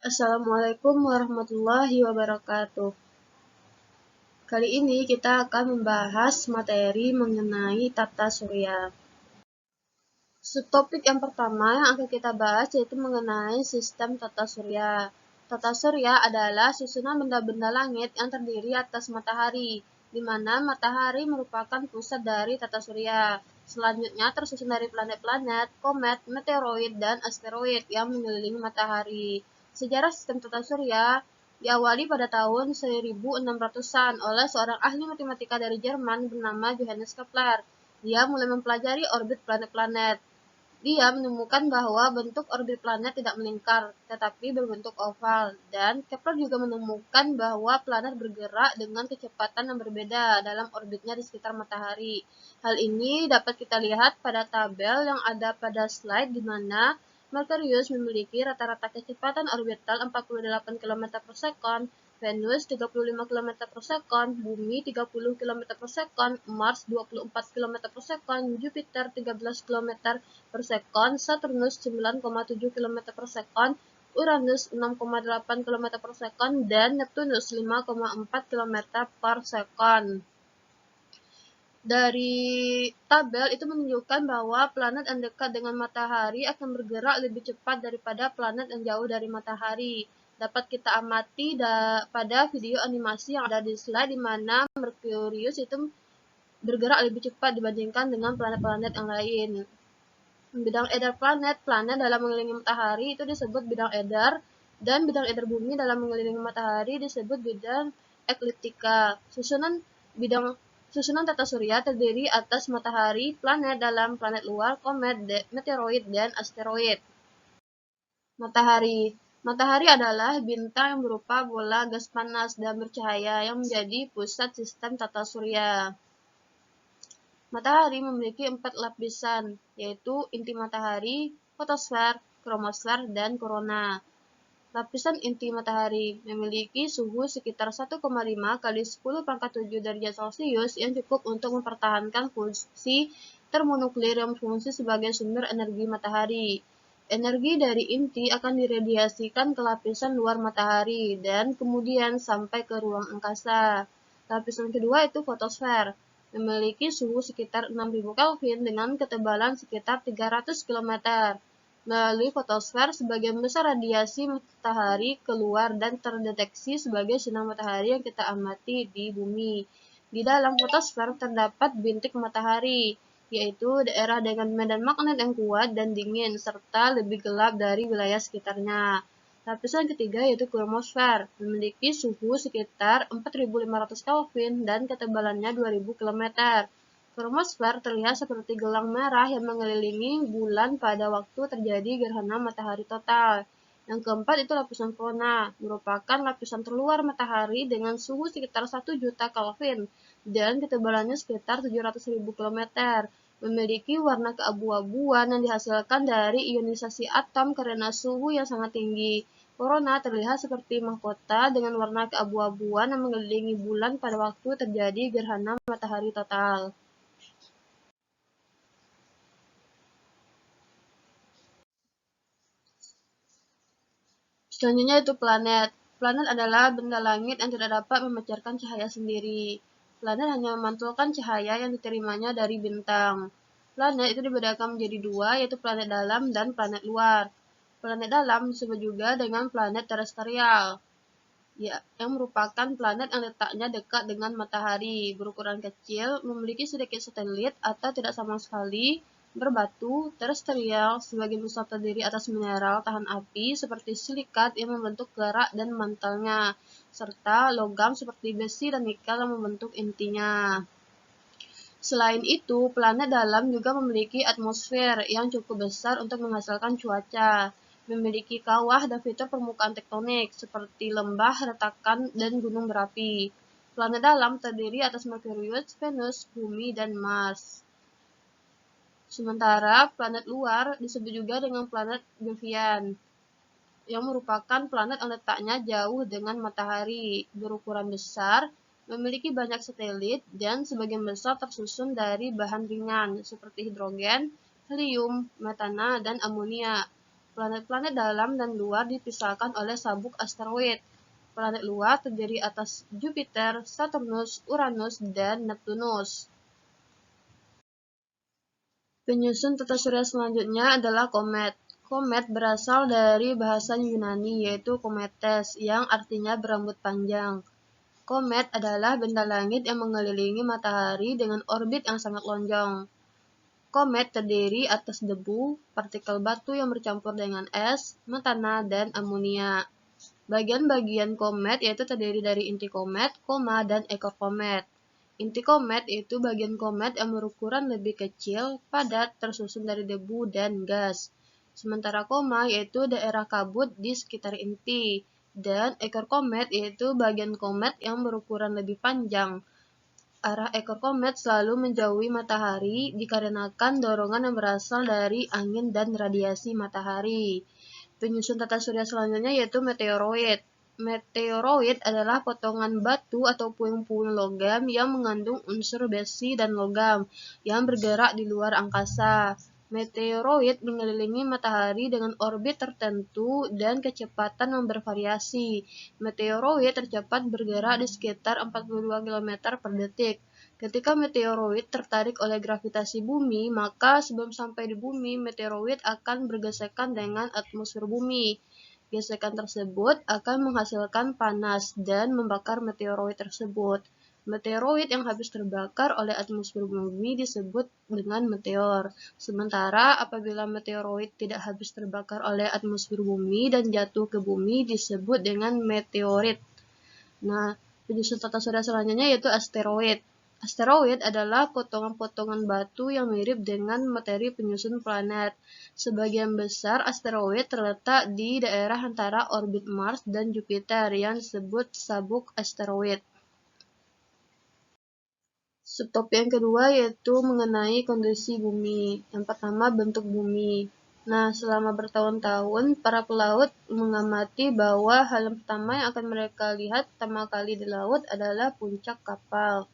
Assalamualaikum warahmatullahi wabarakatuh. Kali ini kita akan membahas materi mengenai tata surya. Subtopik yang pertama yang akan kita bahas yaitu mengenai sistem tata surya. Tata surya adalah susunan benda-benda langit yang terdiri atas matahari, di mana matahari merupakan pusat dari tata surya. Selanjutnya tersusun dari planet-planet, komet, meteoroid, dan asteroid yang mengelilingi matahari. Sejarah sistem tata surya diawali pada tahun 1600-an oleh seorang ahli matematika dari Jerman bernama Johannes Kepler. Dia mulai mempelajari orbit planet-planet. Dia menemukan bahwa bentuk orbit planet tidak melingkar, tetapi berbentuk oval, dan Kepler juga menemukan bahwa planet bergerak dengan kecepatan yang berbeda dalam orbitnya di sekitar matahari. Hal ini dapat kita lihat pada tabel yang ada pada slide di mana Merkurius memiliki rata-rata kecepatan orbital 48 km per sekon, Venus 35 km per sekon, Bumi 30 km per sekon, Mars 24 km per sekon, Jupiter 13 km per sekon, Saturnus 9,7 km per sekon, Uranus 6,8 km per sekon, dan Neptunus 5,4 km per sekon. Dari tabel itu menunjukkan bahwa planet yang dekat dengan matahari akan bergerak lebih cepat daripada planet yang jauh dari matahari. Dapat kita amati pada video animasi yang ada di slide di mana Merkurius itu bergerak lebih cepat dibandingkan dengan planet-planet yang lain. Bidang edar planet dalam mengelilingi matahari itu disebut bidang edar, dan bidang edar bumi dalam mengelilingi matahari disebut bidang ekliptika. Susunan tata surya terdiri atas matahari, planet dalam, planet luar, komet, meteoroid, dan asteroid. Matahari adalah bintang yang berupa bola gas panas dan bercahaya yang menjadi pusat sistem tata surya. Matahari memiliki 4 lapisan, yaitu inti matahari, fotosfer, kromosfer, dan korona. Lapisan inti matahari memiliki suhu sekitar 1,5 kali 10 pangkat 7 derajat Celcius yang cukup untuk mempertahankan fungsi termonuklir yang berfungsi sebagai sumber energi matahari. Energi dari inti akan diradiasikan ke lapisan luar matahari dan kemudian sampai ke ruang angkasa. Lapisan kedua itu fotosfer, memiliki suhu sekitar 6000 Kelvin dengan ketebalan sekitar 300 km. Melalui fotosfer, sebagian besar radiasi matahari keluar dan terdeteksi sebagai sinar matahari yang kita amati di bumi. Di dalam fotosfer terdapat bintik matahari, yaitu daerah dengan medan magnet yang kuat dan dingin, serta lebih gelap dari wilayah sekitarnya. Lapisan ketiga yaitu kromosfer, memiliki suhu sekitar 4500 Kelvin dan ketebalannya 2000 km. Kromosfer terlihat seperti gelang merah yang mengelilingi bulan pada waktu terjadi gerhana matahari total. Yang keempat itu lapisan korona, merupakan lapisan terluar matahari dengan suhu sekitar 1 juta Kelvin dan ketebalannya sekitar 700.000 km. Memiliki warna keabu-abuan yang dihasilkan dari ionisasi atom karena suhu yang sangat tinggi. Korona terlihat seperti mahkota dengan warna keabu-abuan yang mengelilingi bulan pada waktu terjadi gerhana matahari total. Selanjutnya itu planet. Planet adalah benda langit yang tidak dapat memancarkan cahaya sendiri. Planet hanya memantulkan cahaya yang diterimanya dari bintang. Planet itu dibedakan menjadi dua, yaitu planet dalam dan planet luar. Planet dalam disebut juga dengan planet terestrial, ya, yang merupakan planet yang letaknya dekat dengan matahari, berukuran kecil, memiliki sedikit satelit atau tidak sama sekali, berbatu, terestrial, sebagian besar terdiri atas mineral tahan api seperti silikat yang membentuk gerak dan mantelnya, serta logam seperti besi dan nikel yang membentuk intinya. Selain itu, planet dalam juga memiliki atmosfer yang cukup besar untuk menghasilkan cuaca, memiliki kawah dan fitur permukaan tektonik seperti lembah, retakan, dan gunung berapi. Planet dalam terdiri atas Merkurius, Venus, Bumi, dan Mars. Sementara planet luar disebut juga dengan planet Jovian, yang merupakan planet yang letaknya jauh dengan matahari, berukuran besar, memiliki banyak satelit, dan sebagian besar tersusun dari bahan ringan seperti hidrogen, helium, metana, dan amonia. Planet-planet dalam dan luar dipisahkan oleh sabuk asteroid. Planet luar terdiri atas Jupiter, Saturnus, Uranus, dan Neptunus. Penyusun tata surya selanjutnya adalah komet. Komet berasal dari bahasa Yunani yaitu kometes yang artinya berambut panjang. Komet adalah benda langit yang mengelilingi matahari dengan orbit yang sangat lonjong. Komet terdiri atas debu, partikel batu yang bercampur dengan es, metana, dan amonia. Bagian-bagian komet yaitu terdiri dari inti komet, koma, dan ekor komet. Inti komet yaitu bagian komet yang berukuran lebih kecil, padat, tersusun dari debu dan gas. Sementara koma yaitu daerah kabut di sekitar inti. Dan ekor komet yaitu bagian komet yang berukuran lebih panjang. Arah ekor komet selalu menjauhi matahari dikarenakan dorongan yang berasal dari angin dan radiasi matahari. Penyusun tata surya selanjutnya yaitu meteoroid. Meteoroid adalah potongan batu atau puing-puing logam yang mengandung unsur besi dan logam yang bergerak di luar angkasa. Meteoroid mengelilingi matahari dengan orbit tertentu dan kecepatan yang bervariasi. Meteoroid tercepat bergerak di sekitar 42 km per detik. Ketika meteoroid tertarik oleh gravitasi bumi, maka sebelum sampai di bumi, meteoroid akan bergesekan dengan atmosfer bumi. Gesekan tersebut akan menghasilkan panas dan membakar meteoroid tersebut. Meteoroid yang habis terbakar oleh atmosfer bumi disebut dengan meteor. Sementara apabila meteoroid tidak habis terbakar oleh atmosfer bumi dan jatuh ke bumi disebut dengan meteorit. Nah, penyusun tata surya selanjutnya yaitu asteroid. Asteroid adalah potongan-potongan batu yang mirip dengan materi penyusun planet. Sebagian besar asteroid terletak di daerah antara orbit Mars dan Jupiter yang disebut sabuk asteroid. Subtopik yang kedua yaitu mengenai kondisi bumi. Yang pertama, bentuk bumi. Nah, selama bertahun-tahun, para pelaut mengamati bahwa hal yang pertama yang akan mereka lihat pertama kali di laut adalah puncak kapal.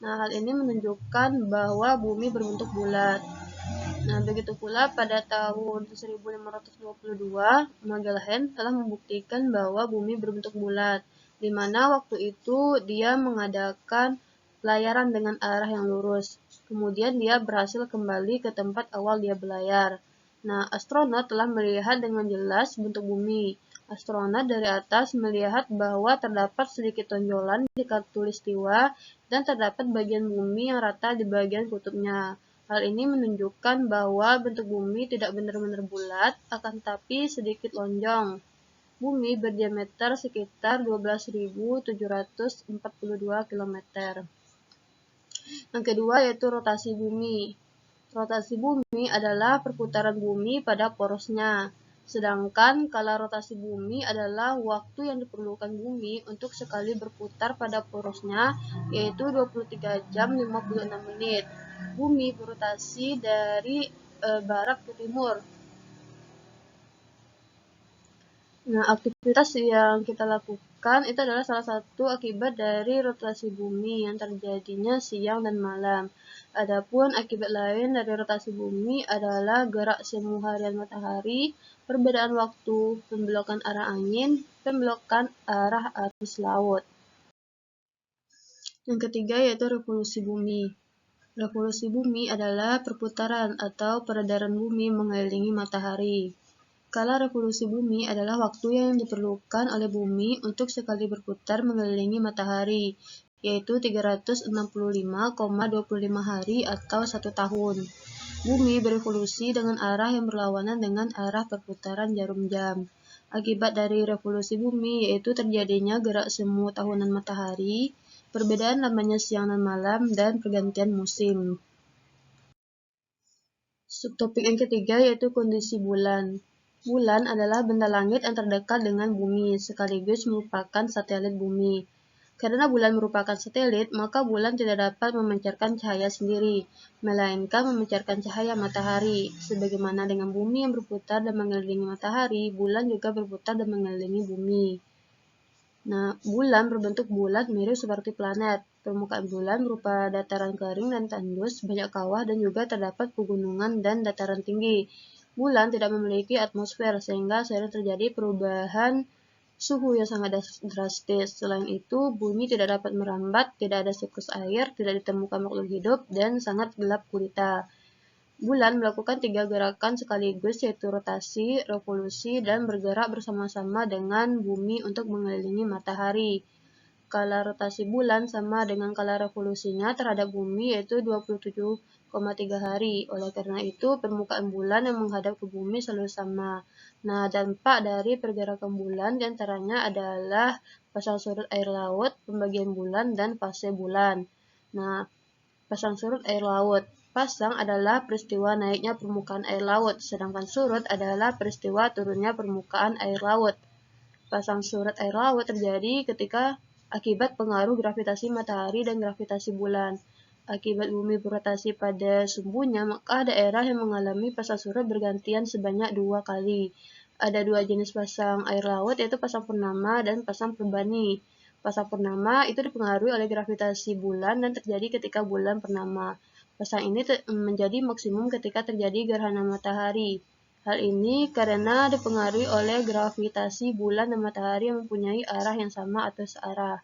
Nah, hal ini menunjukkan bahwa bumi berbentuk bulat. Nah, begitu pula pada tahun 1522, Magellan telah membuktikan bahwa bumi berbentuk bulat, di mana waktu itu dia mengadakan pelayaran dengan arah yang lurus. Kemudian dia berhasil kembali ke tempat awal dia berlayar. Nah, astronot telah melihat dengan jelas bentuk bumi. Astronot dari atas melihat bahwa terdapat sedikit tonjolan di khatulistiwa dan terdapat bagian bumi yang rata di bagian kutubnya. Hal ini menunjukkan bahwa bentuk bumi tidak benar-benar bulat, akan tapi sedikit lonjong. Bumi berdiameter sekitar 12.742 km. Yang kedua yaitu rotasi bumi. Rotasi bumi adalah perputaran bumi pada porosnya. Sedangkan kala rotasi bumi adalah waktu yang diperlukan bumi untuk sekali berputar pada porosnya, yaitu 23 jam 56 menit. Bumi berotasi dari barat ke timur. Nah, aktivitas yang kita lakukan itu adalah salah satu akibat dari rotasi bumi yang terjadinya siang dan malam. Adapun akibat lain dari rotasi bumi adalah gerak semu harian matahari, perbedaan waktu, pembelokan arah angin, pembelokan arah arus laut. Yang ketiga yaitu revolusi bumi. Revolusi bumi adalah perputaran atau peredaran bumi mengelilingi matahari. Kala revolusi bumi adalah waktu yang diperlukan oleh bumi untuk sekali berputar mengelilingi matahari, yaitu 365,25 hari atau 1 tahun. Bumi berevolusi dengan arah yang berlawanan dengan arah perputaran jarum jam. Akibat dari revolusi bumi yaitu terjadinya gerak semu tahunan matahari, perbedaan lamanya siang dan malam, dan pergantian musim. Subtopik yang ketiga yaitu kondisi bulan. Bulan adalah benda langit yang terdekat dengan bumi, sekaligus merupakan satelit bumi. Karena bulan merupakan satelit, maka bulan tidak dapat memancarkan cahaya sendiri, melainkan memancarkan cahaya matahari. Sebagaimana dengan bumi yang berputar dan mengelilingi matahari, bulan juga berputar dan mengelilingi bumi. Nah, bulan berbentuk bulat mirip seperti planet. Permukaan bulan berupa dataran kering dan tandus, banyak kawah, dan juga terdapat pegunungan dan dataran tinggi. Bulan tidak memiliki atmosfer, sehingga sering terjadi perubahan suhu yang sangat drastis. Selain itu, bumi tidak dapat merambat, tidak ada siklus air, tidak ditemukan makhluk hidup, dan sangat gelap gulita. Bulan melakukan 3 gerakan sekaligus, yaitu rotasi, revolusi, dan bergerak bersama-sama dengan bumi untuk mengelilingi matahari. Skala rotasi bulan sama dengan skala revolusinya terhadap bumi, yaitu 27,3 hari. Oleh karena itu, permukaan bulan yang menghadap ke bumi selalu sama. Nah, dampak dari pergerakan bulan diantaranya adalah pasang surut air laut, pembagian bulan, dan fase bulan. Nah, pasang surut air laut. Pasang adalah peristiwa naiknya permukaan air laut, sedangkan surut adalah peristiwa turunnya permukaan air laut. Pasang surut air laut terjadi ketika akibat pengaruh gravitasi matahari dan gravitasi bulan. Akibat bumi berotasi pada sumbunya, maka daerah yang mengalami pasang surut bergantian sebanyak 2 kali. Ada 2 jenis pasang air laut, yaitu pasang purnama dan pasang perbani. Pasang purnama itu dipengaruhi oleh gravitasi bulan dan terjadi ketika bulan purnama. Pasang ini menjadi maksimum ketika terjadi gerhana matahari. Hal ini karena dipengaruhi oleh gravitasi bulan dan matahari yang mempunyai arah yang sama atau searah.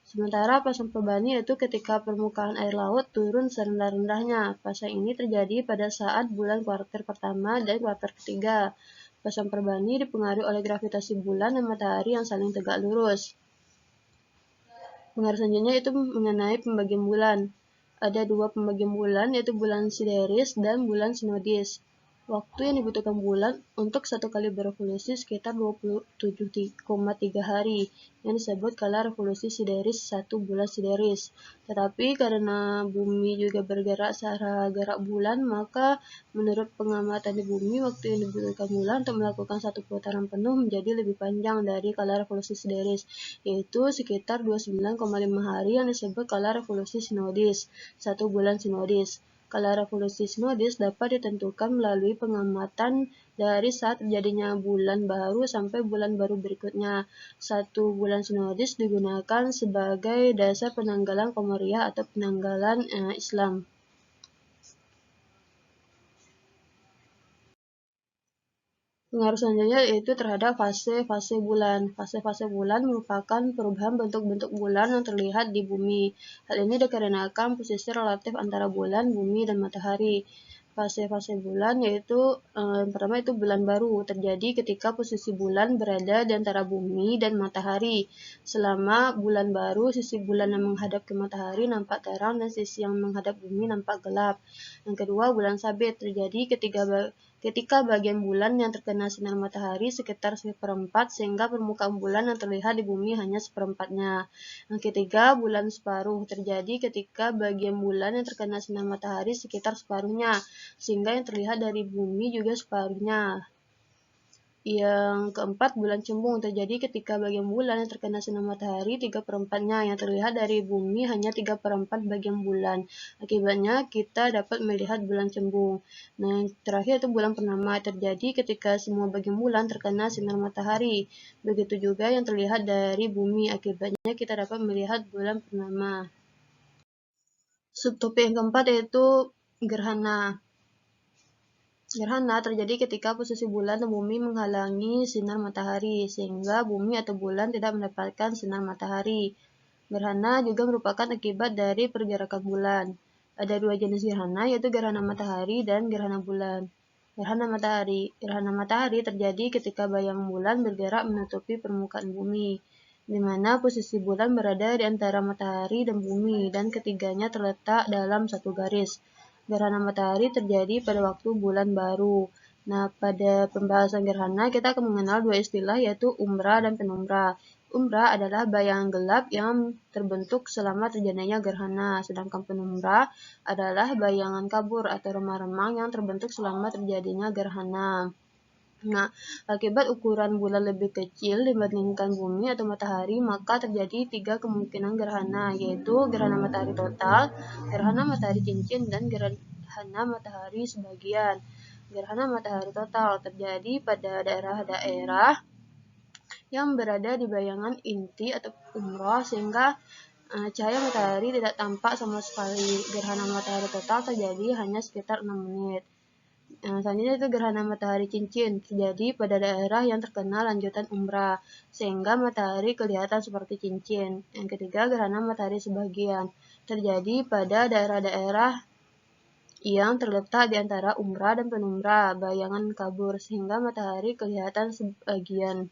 Sementara pasang perbani yaitu ketika permukaan air laut turun serendah-rendahnya. Pasang ini terjadi pada saat bulan kuarter pertama dan kuarter ketiga. Pasang perbani dipengaruhi oleh gravitasi bulan dan matahari yang saling tegak lurus. Pengaruh selanjutnya itu mengenai pembagian bulan. Ada 2 pembagian bulan, yaitu bulan sideris dan bulan sinodis. Waktu yang dibutuhkan bulan untuk 1 kali berevolusi sekitar 27,3 hari, yang disebut skala revolusi sideris 1 bulan sideris. Tetapi karena bumi juga bergerak searah gerak bulan, maka menurut pengamatan di bumi, waktu yang dibutuhkan bulan untuk melakukan 1 putaran penuh menjadi lebih panjang dari skala revolusi sideris, yaitu sekitar 29,5 hari, yang disebut skala revolusi sinodis 1 bulan sinodis. Skala revolusi sinodis dapat ditentukan melalui pengamatan dari saat terjadinya bulan baru sampai bulan baru berikutnya. 1 bulan sinodis digunakan sebagai dasar penanggalan Komariah atau penanggalan Islam. Pengaruh selanjutnya yaitu terhadap fase-fase bulan. Fase-fase bulan merupakan perubahan bentuk-bentuk bulan yang terlihat di bumi. Hal ini dikarenakan posisi relatif antara bulan, bumi, dan matahari. Fase-fase bulan yaitu yang pertama itu bulan baru, terjadi ketika posisi bulan berada di antara bumi dan matahari. Selama bulan baru, sisi bulan yang menghadap ke matahari nampak terang dan sisi yang menghadap bumi nampak gelap. Yang kedua, bulan sabit, terjadi ketika bagian bulan yang terkena sinar matahari sekitar 1/4, sehingga permukaan bulan yang terlihat di bumi hanya 1/4-nya. Yang ketiga, bulan separuh, terjadi ketika bagian bulan yang terkena sinar matahari sekitar separuhnya, sehingga yang terlihat dari bumi juga separuhnya. Yang keempat, bulan cembung, terjadi ketika bagian bulan yang terkena sinar matahari 3/4-nya, yang terlihat dari bumi hanya 3/4 bagian bulan. Akibatnya, kita dapat melihat bulan cembung. Nah, yang terakhir itu bulan purnama, terjadi ketika semua bagian bulan terkena sinar matahari. Begitu juga yang terlihat dari bumi, akibatnya kita dapat melihat bulan purnama. Subtopik yang keempat yaitu gerhana. Gerhana terjadi ketika posisi bulan dan bumi menghalangi sinar matahari, sehingga bumi atau bulan tidak mendapatkan sinar matahari. Gerhana juga merupakan akibat dari pergerakan bulan. Ada 2 jenis gerhana, yaitu gerhana matahari dan gerhana bulan. Gerhana matahari. Gerhana matahari terjadi ketika bayang bulan bergerak menutupi permukaan bumi, di mana posisi bulan berada di antara matahari dan bumi, dan ketiganya terletak dalam satu garis. Gerhana matahari terjadi pada waktu bulan baru. Nah, pada pembahasan gerhana kita akan mengenal 2 istilah, yaitu umbra dan penumbra. Umbra adalah bayangan gelap yang terbentuk selama terjadinya gerhana, sedangkan penumbra adalah bayangan kabur atau remang-remang yang terbentuk selama terjadinya gerhana. Nah, akibat ukuran bulan lebih kecil dibandingkan bumi atau matahari, maka terjadi 3 kemungkinan gerhana, yaitu gerhana matahari total, gerhana matahari cincin, dan gerhana matahari sebagian. Gerhana matahari total terjadi pada daerah-daerah yang berada di bayangan inti atau umbra, sehingga cahaya matahari tidak tampak sama sekali. Gerhana matahari total terjadi hanya sekitar 6 menit. Selanjutnya itu gerhana matahari cincin, terjadi pada daerah yang terkena lanjutan umbra, sehingga matahari kelihatan seperti cincin. Yang ketiga, gerhana matahari sebagian, terjadi pada daerah-daerah yang terletak di antara umbra dan penumbra, bayangan kabur, sehingga matahari kelihatan sebagian.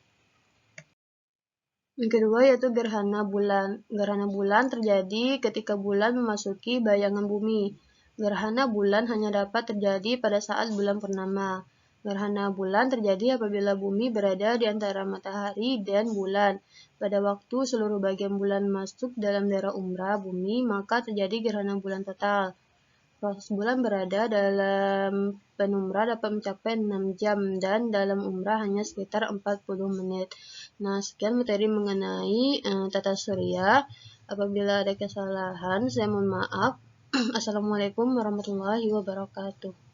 Yang kedua yaitu gerhana bulan. Gerhana bulan terjadi ketika bulan memasuki bayangan bumi. Gerhana bulan hanya dapat terjadi pada saat bulan purnama. Gerhana bulan terjadi apabila bumi berada di antara matahari dan bulan. Pada waktu seluruh bagian bulan masuk dalam daerah umbra bumi, maka terjadi gerhana bulan total. Proses bulan berada dalam penumbra dapat mencapai 6 jam dan dalam umbra hanya sekitar 40 menit. Nah, sekian materi mengenai tata surya. Apabila ada kesalahan, saya mohon maaf. Assalamualaikum warahmatullahi wabarakatuh.